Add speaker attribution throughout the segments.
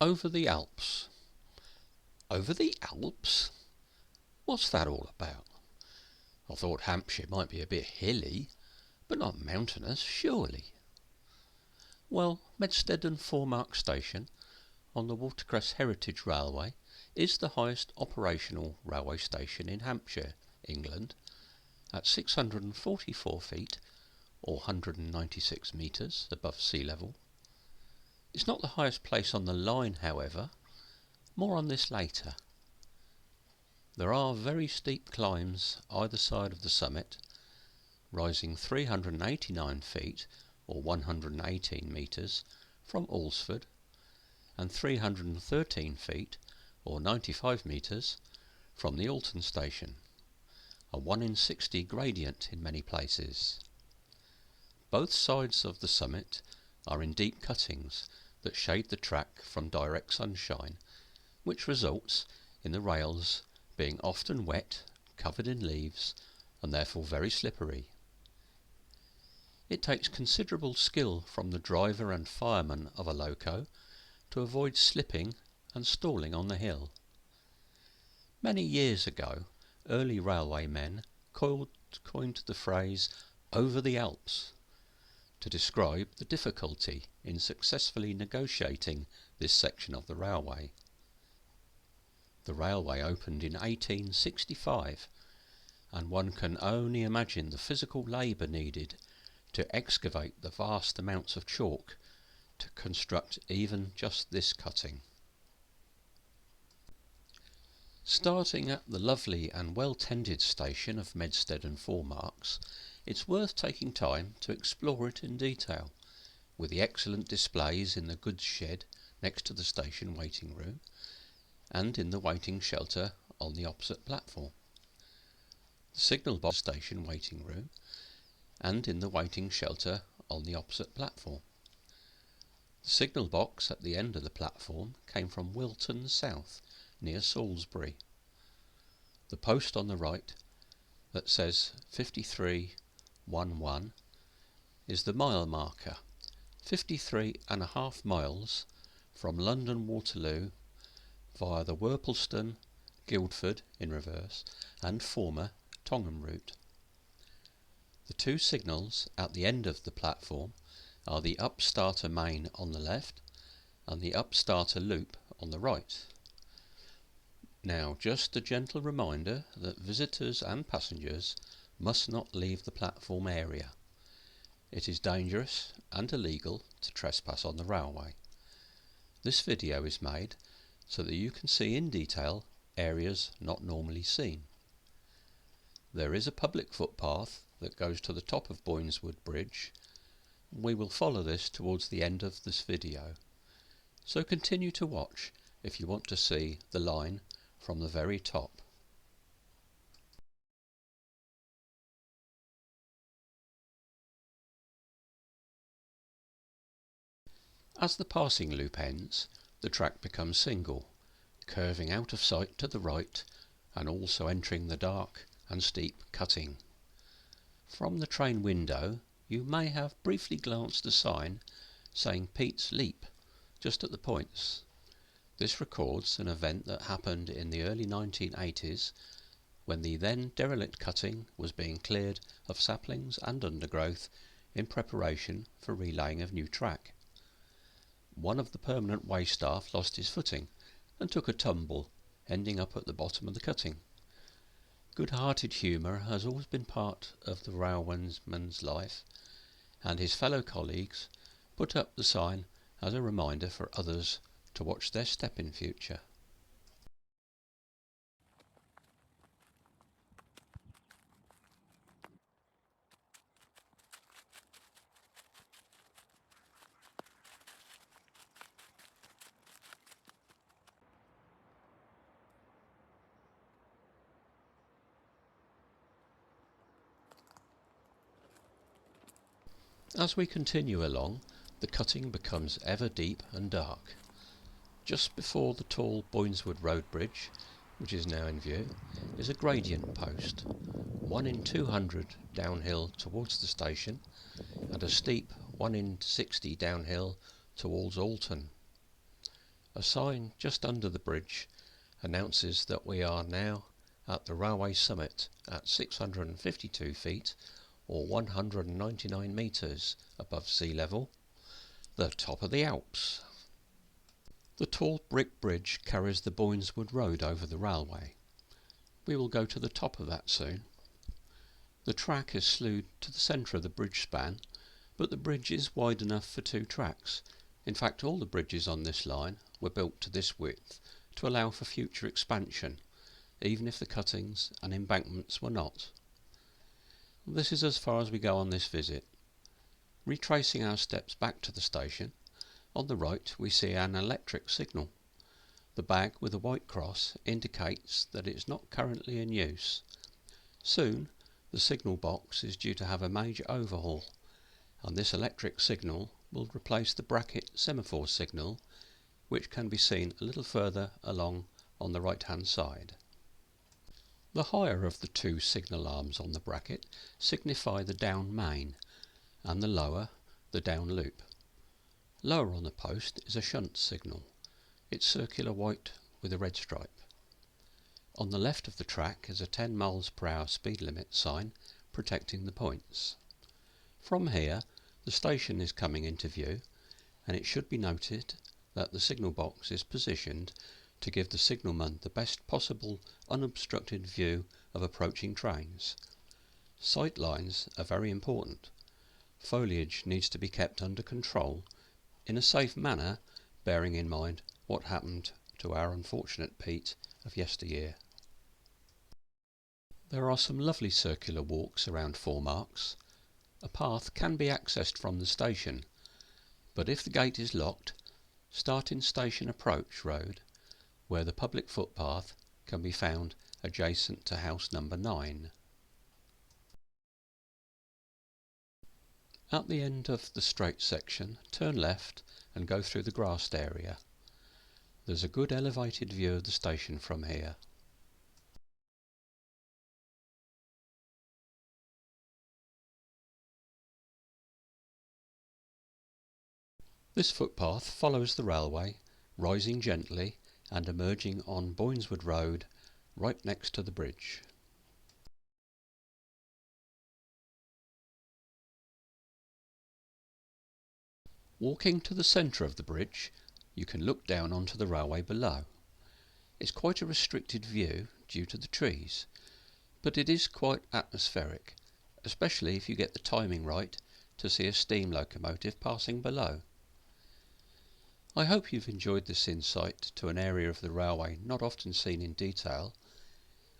Speaker 1: Over the Alps. Over the Alps? What's that all about? I thought Hampshire might be a bit hilly, but not mountainous, surely. Well, Medstead and 4 Mark Station on the Watercress Heritage Railway is the highest operational railway station in Hampshire, England, at 644 feet or 196 metres above sea level. It's not the highest place on the line, however. More on this later. There are very steep climbs either side of the summit, rising 389 feet or 118 metres from Alresford and 313 feet or 95 metres from the Alton station, a 1 in 60 gradient in many places. Both sides of the summit are in deep cuttings that shade the track from direct sunshine, which results in the rails being often wet, covered in leaves, and therefore very slippery. It takes considerable skill from the driver and fireman of a loco to avoid slipping and stalling on the hill. Many years ago, early railway men coined the phrase "over the Alps" to describe the difficulty in successfully negotiating this section of the railway. The railway opened in 1865, and one can only imagine the physical labour needed to excavate the vast amounts of chalk to construct even just this cutting. Starting at the lovely and well-tended station of Medstead and 4 Marks, it's worth taking time to explore it in detail, with the excellent displays in the goods shed next to the station waiting room, and in the waiting shelter on the opposite platform, the signal box station waiting room, and in the waiting shelter on the opposite platform. The signal box at the end of the platform came from Wilton South, near Salisbury. The post on the right that says 5311 is the mile marker, 53.5 miles from London Waterloo via the Worplesdon, Guildford in reverse, and former Tongham route. The two signals at the end of the platform are the Upstarter main on the left and the Upstarter loop on the right. Now, just a gentle reminder that visitors and passengers must not leave the platform area. It is dangerous and illegal to trespass on the railway. This video is made so that you can see in detail areas not normally seen. There is a public footpath that goes to the top of Boyneswood Bridge. We will follow this towards the end of this video, so continue to watch if you want to see the line from the very top. As the passing loop ends, the track becomes single, curving out of sight to the right and also entering the dark and steep cutting. From the train window you may have briefly glanced a sign saying Pete's Leap just at the points. This records an event that happened in the early 1980s when the then derelict cutting was being cleared of saplings and undergrowth in preparation for relaying of new track. One of the permanent way staff lost his footing and took a tumble, ending up at the bottom of the cutting. Good-hearted humour has always been part of the railwayman's life, and his fellow colleagues put up the sign as a reminder for others to watch their step in future. As we continue along, the cutting becomes ever deep and dark. Just before the tall Boyneswood Road Bridge, which is now in view, is a gradient post, 1 in 200 downhill towards the station and a steep 1 in 60 downhill towards Alton. A sign just under the bridge announces that we are now at the railway summit at 652 feet or 199 metres above sea level, the top of the Alps. The tall brick bridge carries the Boyneswood Road over the railway. We will go to the top of that soon. The track is slewed to the centre of the bridge span, but the bridge is wide enough for 2 tracks. In fact, all the bridges on this line were built to this width to allow for future expansion, even if the cuttings and embankments were not. This is as far as we go on this visit. Retracing our steps back to the station, on the right we see an electric signal. The bag with a white cross indicates that it is not currently in use. Soon the signal box is due to have a major overhaul, and this electric signal will replace the bracket semaphore signal, which can be seen a little further along on the right hand side. The higher of the 2 signal arms on the bracket signify the down main, and the lower the down loop. Lower on the post is a shunt signal. It's circular white with a red stripe. On the left of the track is a 10 miles per hour speed limit sign protecting the points. From here the station is coming into view, and it should be noted that the signal box is positioned to give the signalman the best possible unobstructed view of approaching trains. Sight lines are very important. Foliage needs to be kept under control in a safe manner, bearing in mind what happened to our unfortunate Pete of yesteryear. There are some lovely circular walks around 4 Marks. A path can be accessed from the station, but if the gate is locked, start in Station Approach Road, where the public footpath can be found adjacent to house number 9. At the end of the straight section, turn left and go through the grassed area. There's a good elevated view of the station from here. This footpath follows the railway, rising gently and emerging on Boyneswood Road right next to the bridge. Walking to the centre of the bridge, you can look down onto the railway below. It's quite a restricted view due to the trees, but it is quite atmospheric, especially if you get the timing right to see a steam locomotive passing below. I hope you've enjoyed this insight to an area of the railway not often seen in detail,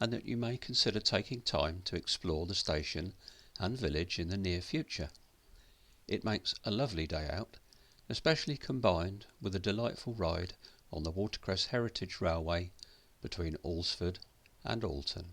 Speaker 1: and that you may consider taking time to explore the station and village in the near future. It makes a lovely day out, especially combined with a delightful ride on the Watercress Heritage Railway between Alresford and Alton.